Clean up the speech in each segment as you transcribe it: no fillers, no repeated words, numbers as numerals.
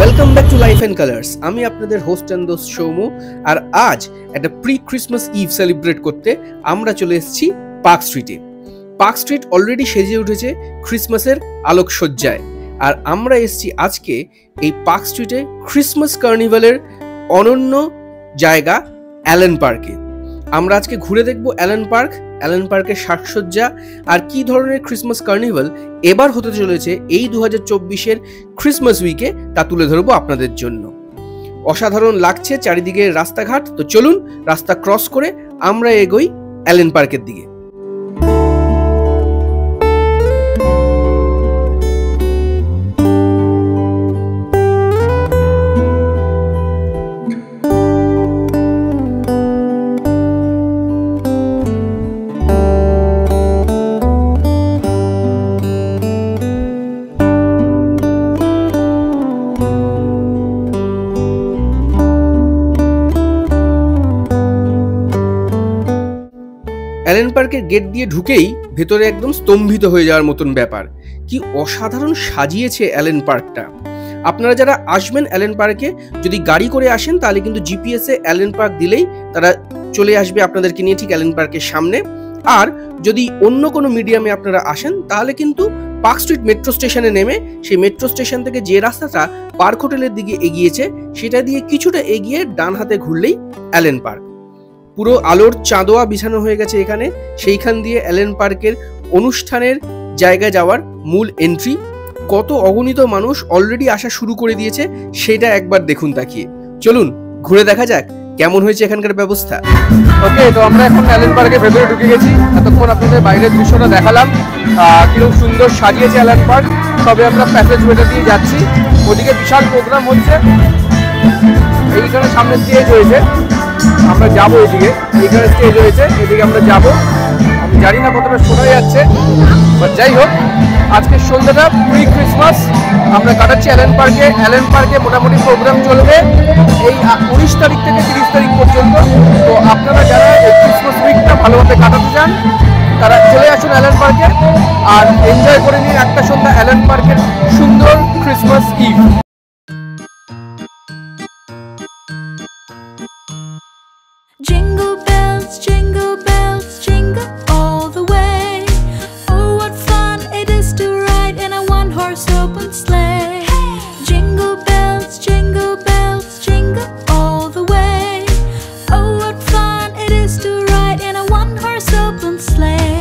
Welcome back to life and colours. আমি আপনাদের host and দোস্ত সৌম্য। আর আজ একটা প্রি ক্রিসমাস ইভ সেলিব্রেট করতে আমরা চলে এসেছি পার্ক স্ট্রিটে। পার্ক স্ট্রিট অলরেডি সেজে উঠেছে ক্রিসমাসের আলোকসজ্জায়। আর আমরা এসেছি আজকে এই পার্ক স্ট্রিটে ক্রিসমাস কার্নিভালের অনন্য জায়গা অ্যালেন পার্কে। আমরা আজকে ঘুরে দেখব অ্যালেন পার্কের সাজসজ্জা আর কি ধরনের ক্রিসমাস কার্নিভাল এবার হতে চলেছে এই 2024-এর ক্রিসমাস উইকে, তা তুলে ধরবো আপনাদের জন্য। অসাধারণ লাগছে চারিদিকের রাস্তাঘাট। তো চলুন রাস্তা ক্রস করে আমরা এগোই অ্যালেন পার্কের দিকে। অ্যালেন পার্কের গেট দিয়ে ঢুকেই ভেতরে একদম স্তম্ভিত হয়ে যাওয়ার মতন ব্যাপার। কি অসাধারণ সাজিয়েছে অ্যালেন পার্কটা। আপনারা যারা আসবেন অ্যালেন পার্কে, যদি গাড়ি করে আসেন তাহলে কিন্তু জিপিএসে অ্যালেন পার্ক দিলেই তারা চলে আসবে আপনাদেরকে নিয়ে ঠিক অ্যালেন পার্কের সামনে। আর যদি অন্য কোনো মিডিয়ামে আপনারা আসেন তাহলে কিন্তু পার্ক স্ট্রিট মেট্রো স্টেশনে নেমে সেই মেট্রো স্টেশন থেকে যে রাস্তাটা পার্ক হোটেলের দিকে এগিয়েছে সেটা দিয়ে কিছুটা এগিয়ে ডান হাতে ঘুরলেই অ্যালেন পার্ক। পুরো আলোর চাঁদোয়া বিছানো হয়ে গেছে এখানে। সেইখান দিয়ে অ্যালেন পার্কের অনুষ্ঠানের জায়গায় যাওয়ার মূল এন্ট্রি। কত অগণিত মানুষ অলরেডি আসা শুরু করে দিয়েছে সেটা একবার দেখুন তাকিয়ে। চলুন ঘুরে দেখা যাক কেমন হয়েছে এখানকার ব্যবস্থা। ওকে, তো আমরা এখন অ্যালেন পার্কের ভেতরে ঢুকে গেছি। এতক্ষণ আপনাদের বাইরের দৃশ্যটা দেখালাম, কিরকম সুন্দর সাজিয়েছে অ্যালেন পার্ক। সবে আমরা প্যাসেজ ওয়েটা দিয়ে যাচ্ছি। ওদিকে বিশাল প্রোগ্রাম হচ্ছে। এইখানে সামনে স্টেজ হয়েছে, আমরা যাবো এদিকে। এইখানে স্টেজ হয়েছে, এদিকে আমরা যাবো। আমি জানি না কতটা শোনা যাচ্ছে, বাট যাই হোক, আজকের সন্ধ্যাটা প্রি ক্রিসমাস আমরা কাটাচ্ছি অ্যালেন পার্কে। অ্যালেন পার্কে মোটামুটি প্রোগ্রাম চলবে এই 19 তারিখ থেকে 30 তারিখ পর্যন্ত। তো আপনারা যারা এই ক্রিসমাস উইকটা ভালোভাবে কাটাতে চান তারা চলে আসুন অ্যালেন পার্কে আর এনজয় করে নিন একটা সন্ধ্যা অ্যালেন পার্কের সুন্দর Christmas Eve. Jingle bells, jingle all the way. Oh, what fun it is to ride in a one-horse open sleigh. Jingle bells, jingle all the way. Oh, what fun it is to ride in a one-horse open sleigh.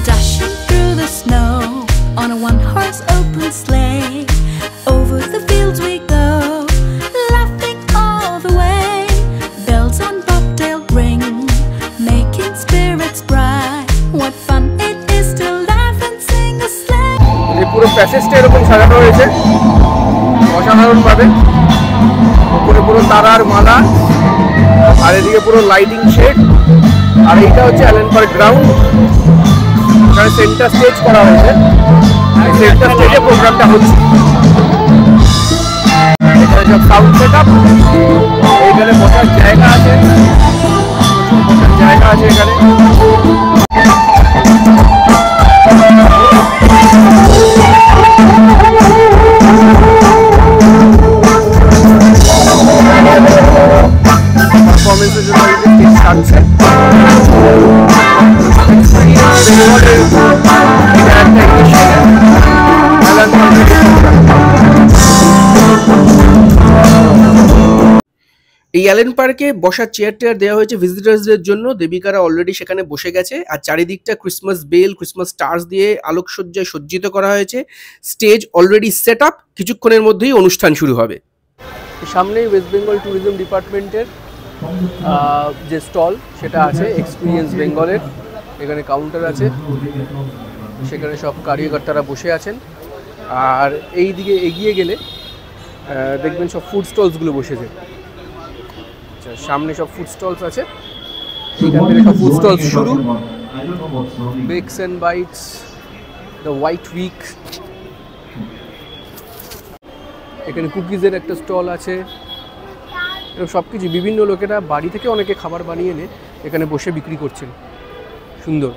Dashing through the snow on a one-horse open sleigh. Over the fields we go, laughing all the way. Bells on bobtail ring, making spirits bright. What fun it is to laugh and sing a sleigh. এই পুরো প্যাসেজটা এরকম সাজানো হয়েছে অসাধারণভাবে। উপরে পুরো তারার মালা, আর এদিকে পুরো লাইটিং শেড। আর এইটা হচ্ছে অ্যালেন পার্ক গ্রাউন্ড। এখানে সেন্টার স্টেজ করা হয়েছে, সেন্টার স্টেজে প্রোগ্রামটা হচ্ছে। এখানে সব সাউন্ড সেট আপ, এইখানে বসার জায়গা আছে, এখানে। পারফরমেন্সের জন্য স্টেজ থাকছে। এই অ্যালেন পার্কে বসার চেয়ার টেয়ার দেওয়া হয়েছে ভিজিটার্সদের জন্য। দেবিকারা অলরেডি সেখানে বসে গেছে। আর চারিদিকটা ক্রিসমাস বেল, ক্রিসমাস স্টার্স দিয়ে আলোকসজ্জায় সজ্জিত করা হয়েছে। স্টেজ অলরেডি সেট আপ, কিছুক্ষণের মধ্যেই অনুষ্ঠান শুরু হবে। সামনেই ওয়েস্ট বেঙ্গল ট্যুরিজম ডিপার্টমেন্টের যে স্টল সেটা আছে, এক্সপিরিয়েন্স বেঙ্গলের। এখানে কাউন্টার আছে, সেখানে সব কারিগররা বসে আছেন। আর এই দিকে এগিয়ে গেলে দেখবেন সব ফুড স্টলসগুলো বসেছে। সামনে সব ফুড স্টলস আছে, এখান থেকে সব ফুড স্টলস শুরু। Bakes and bites, the white week. এখানে কুকিজের একটা স্টল আছে, এরকম সব কিছু। বিভিন্ন লোকেরা বাড়ি থেকে অনেকে খাবার বানিয়ে এনে এখানে বসে বিক্রি করছেন। সুন্দর,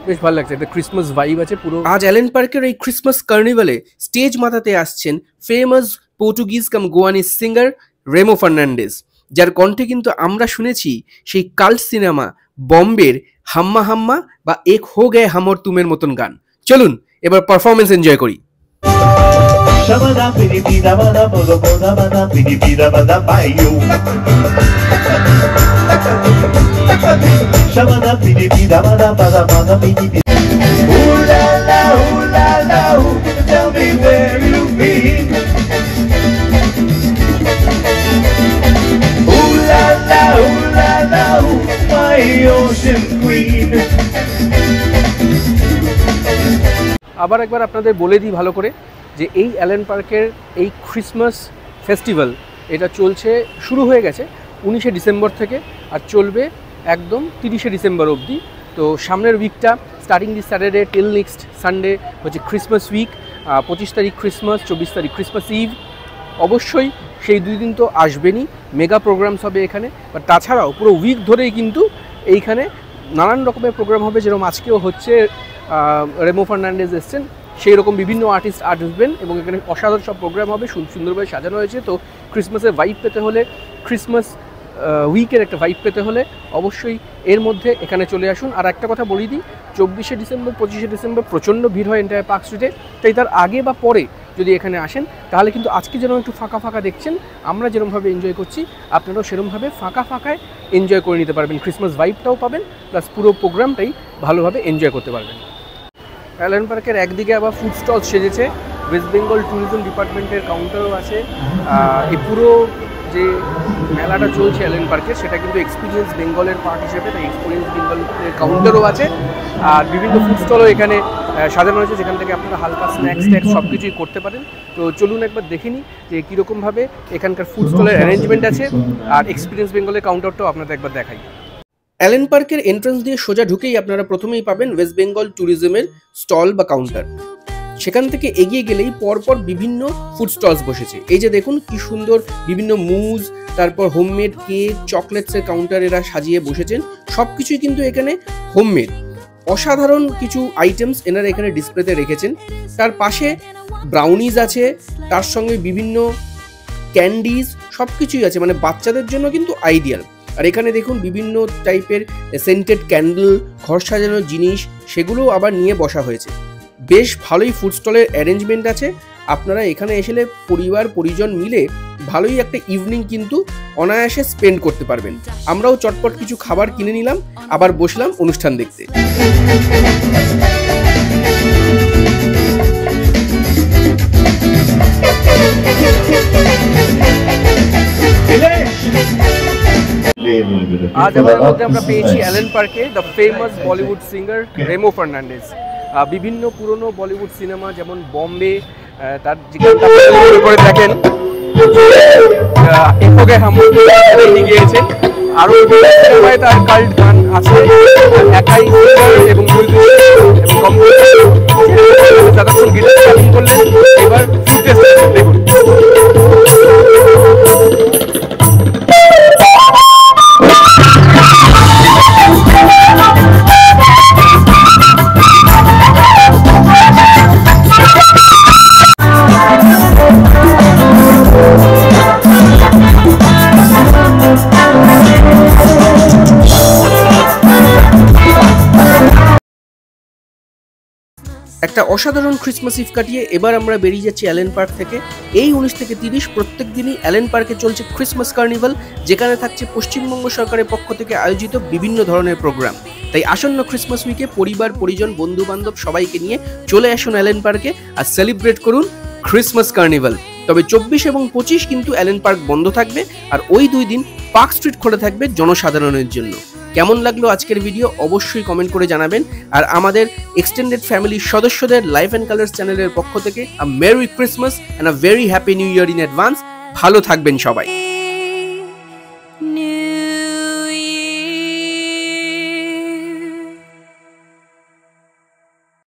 বেশ ভালো লাগছে, একটা ক্রিসমাস ভাইব আছে পুরো। আজ অ্যালেন পার্কের এই ক্রিসমাস কার্নিভালে স্টেজ মাতাতে আসছেন ফেমাস পর্তুগিজ কাম গোয়ানিজ সিঙ্গার রেমো ফার্নান্ডেজ, যার কণ্ঠে কিন্তু আমরা শুনেছি সেই কাল্ট সিনেমা বম্বের হাম্মা হাম্মা বা এক হো গে হামর তুমের মতন গান। চলুন এবার পারফরমেন্স এনজয় করি। Shabada pidi pida bada bodo boda bada pidi pida bada bayu. Shabada pidi pida bada bada bada pidi pida. Ooh la la, ooh, tell me where you've been. Ooh la la, ooh, my ocean queen. আবার একবার আপনাদের বলে দিই ভালো করে যে এই Allen পার্কের এই ক্রিসমাস ফেস্টিভ্যাল এটা চলছে, শুরু হয়ে গেছে 19শে ডিসেম্বর থেকে আর চলবে একদম 30শে ডিসেম্বর অবধি। তো সামনের উইকটা starting this Saturday till next Sunday হচ্ছে ক্রিসমাস উইক। 25 তারিখ ক্রিসমাস, 24 তারিখ ক্রিসমাস ইভ। অবশ্যই সেই 2 দিন তো আসবেনই, মেগা প্রোগ্রামস হবে এখানে। বাট তাছাড়াও পুরো উইক ধরেই কিন্তু এইখানে নানান রকমের প্রোগ্রাম হবে, যেরকম আজকেও হচ্ছে। রেমো ফার্নান্ডেজ এসছেন, সেই রকম বিভিন্ন আর্টিস্ট আসবেন এবং এখানে অসাধারণ সব প্রোগ্রাম হবে, সুন্দরভাবে সাজানো হয়েছে। তো ক্রিসমাসের ভাইব পেতে হলে, ক্রিসমাস উইকের একটা ভাইব পেতে হলে অবশ্যই এর মধ্যে এখানে চলে আসুন। আর একটা কথা বলি দিই, 24শে ডিসেম্বর 25শে ডিসেম্বর প্রচণ্ড ভিড় হয় এন্টায়ার পার্ক স্ট্রিটে। তাই তার আগে বা পরে যদি এখানে আসেন তাহলে কিন্তু আজকে যেন একটু ফাঁকা ফাঁকা দেখছেন, আমরা যেরকমভাবে এনজয় করছি আপনারাও সেরকমভাবে ফাঁকা ফাঁকায় এনজয় করে নিতে পারবেন। ক্রিসমাস ভাইবটাও পাবেন, প্লাস পুরো প্রোগ্রামটাই ভালোভাবে এনজয় করতে পারবেন। অ্যালেন পার্কের একদিকে আবার ফুড স্টল সেজেছে, ওয়েস্ট বেঙ্গল ট্যুরিজম ডিপার্টমেন্টের কাউন্টারও আছে। এই পুরো যে মেলাটা চলছে অ্যালেন পার্কে সেটা কিন্তু এক্সপিরিয়েন্স বেঙ্গলের পার্ট হিসেবে, তাই এক্সপিরিয়েন্স বেঙ্গলের কাউন্টারও আছে। আর বিভিন্ন ফুড স্টলও এখানে সাজানো হয়েছে, যেখান থেকে আপনারা হালকা স্ন্যাক্স ট্যাক্স সব কিছুই করতে পারেন। তো চলুন একবার দেখে নিই যে কীরকমভাবে এখানকার ফুড স্টলের অ্যারেঞ্জমেন্ট আছে, আর এক্সপিরিয়েন্স বেঙ্গলের কাউন্টারটাও আপনাদের একবার দেখাই। অ্যালেন পার্কের এন্ট্রান্স দিয়ে সোজা ঢুকেই আপনারা প্রথমেই পাবেন ওয়েস্ট বেঙ্গল ট্যুরিজমের স্টল বা কাউন্টার। সেখান থেকে এগিয়ে গেলেই পরপর বিভিন্ন ফুড স্টলস বসেছে। এই যে দেখুন কি সুন্দর বিভিন্ন মুজ, তারপর হোমমেড কেক, চকলেটসের কাউন্টার এরা সাজিয়ে বসেছেন। সব কিছুই কিন্তু এখানে হোমমেড। অসাধারণ কিছু আইটেমস এনারা এখানে ডিসপ্লেতে রেখেছেন। তার পাশে ব্রাউনিজ আছে, তার সঙ্গে বিভিন্ন ক্যান্ডিজ, সব কিছুই আছে, মানে বাচ্চাদের জন্য কিন্তু আইডিয়াল। আর এখানে দেখুন বিভিন্ন টাইপের সেন্টেড ক্যান্ডেল, ঘর সাজানোর জিনিস, সেগুলো আবার নিয়ে বসা হয়েছে। বেশ ভালোই ফুড স্টলের অ্যারেঞ্জমেন্ট আছে। আপনারা এখানে এসে পরিবার পরিজন মিলে ভালোই একটা ইভিনিং কিন্তু অনায়াসে স্পেন্ড করতে পারবেন। আমরাও চটপট কিছু খাবার কিনে নিলাম, আবার বসলাম অনুষ্ঠান দেখতে। আজ আমাদের মধ্যে আমরা পেয়েছি অ্যালেন পার্কে the famous Bollywood singer Remo Fernandes. বিভিন্ন পুরনো বলিউড সিনেমা যেমন বম্বে, তার করে দেখেন এফোগে হামুর গিয়েছেন, আরও সিনেমায় তার কাল্ট গান আছে, একাই এবং যতক্ষণ গিটার প্লেয়িং করলেন। এবার ফুড টেস্ট দেখুন। একটা অসাধারণ ক্রিসমাস ইভ কাটিয়ে এবার আমরা বেরিয়ে যাচ্ছি অ্যালেন পার্ক থেকে। এই 19 থেকে 30 প্রত্যেক দিনই অ্যালেন পার্কে চলছে ক্রিসমাস কার্নিভাল, যেখানে থাকছে পশ্চিমবঙ্গ সরকারের পক্ষ থেকে আয়োজিত বিভিন্ন ধরনের প্রোগ্রাম। তাই আসন্ন ক্রিসমাস উইকে পরিবার পরিজন বন্ধু বান্ধব সবাইকে নিয়ে চলে আসুন অ্যালেন পার্কে আর সেলিব্রেট করুন ক্রিসমাস কার্নিভাল। তবে 24 এবং 25 কিন্তু অ্যালেন পার্ক বন্ধ থাকবে, আর ওই 2 দিন পার্ক স্ট্রিট খোলা থাকবে জনসাধারণের জন্য। কেমন লাগলো আজকের ভিডিও অবশ্যই কমেন্ট করে জানাবেন। আর আমাদের এক্সটেন্ডেড ফ্যামিলির সদস্যদের লাইফ অ্যান্ড কালার্স চ্যানেলের পক্ষ থেকে a merry Christmas and a very happy new year in advance. ভালো থাকবেন সবাই।